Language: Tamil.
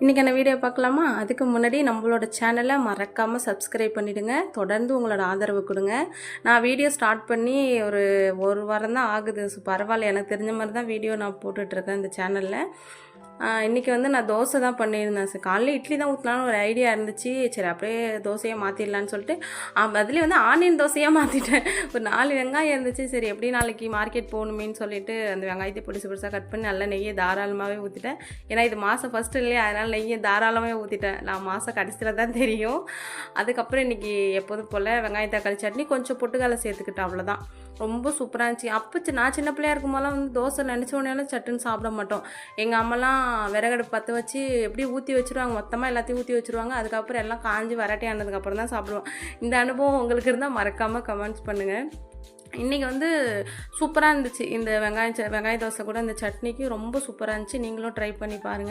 இன்றைக்கான வீடியோ பார்க்கலாமா? அதுக்கு முன்னாடி நம்மளோட சேனலை மறக்காமல் சப்ஸ்கிரைப் பண்ணிவிடுங்க. தொடர்ந்து உங்களோட ஆதரவு கொடுங்க. நான் வீடியோ ஸ்டார்ட் பண்ணி ஒரு வாரம் தான் ஆகுது. பரவாயில்ல, எனக்கு தெரிஞ்ச மாதிரி தான் வீடியோ நான் போட்டுட்ருக்கேன் இந்த சேனலில். இன்றைக்கி நான் தோசை தான் பண்ணியிருந்தேன். சரி, காலையில் இட்லி தான் ஊற்றலான்னு ஒரு ஐடியா இருந்துச்சு. சரி, அப்படியே தோசையாக மாற்றிடலான்னு சொல்லிட்டு அதுலேயே ஆனியன் தோசையாக மாற்றிட்டேன். ஒரு 4 வெங்காயம் இருந்துச்சு. சரி, எப்படி நாளைக்கு மார்க்கெட் போகணுமேன்னு சொல்லிட்டு அந்த வெங்காயத்தை பொடிசாக கட் பண்ணி நல்லா நெய்யை தாராளமாகவே ஊற்றிட்டேன். ஏன்னா இது மாதம் ஃபஸ்ட்டு இல்லையா, அதனால் நெய்யை தாராளமாக ஊற்றிட்டேன். நான் மாதம் கடைசியில் தான் தெரியும். அதுக்கப்புறம் இன்றைக்கி எப்போதும் போல் வெங்காய தக்காளி சட்னி கொஞ்சம் பொட்டுக்கடலை சேர்த்துக்கிட்டேன், அவ்வளோதான். ரொம்ப சூப்பராக இருந்துச்சு. அப்போ நான் சின்ன பிள்ளையா இருக்கும்போதெல்லாம் தோசை நினச்ச உடனே சட்டுன்னு சாப்பிட மாட்டோம். எங்கள் அம்மாலாம் விறகடுப்பு பற்ற வச்சு எப்படியும் ஊற்றி வச்சுருவாங்க, மொத்தமாக எல்லாத்தையும் ஊற்றி வச்சுருவாங்க. அதுக்கப்புறம் எல்லாம் காஞ்சி வரட்டி ஆனதுக்கப்புறம் தான் சாப்பிடுவோம். இந்த அனுபவம் உங்களுக்கு இருந்தால் மறக்காமல் கமெண்ட்ஸ் பண்ணுங்கள். இன்றைக்கி சூப்பராக இருந்துச்சு. இந்த வெங்காய தோசை கூட இந்த சட்னிக்கு ரொம்ப சூப்பராக இருந்துச்சு. நீங்களும் ட்ரை பண்ணி பாருங்கள்.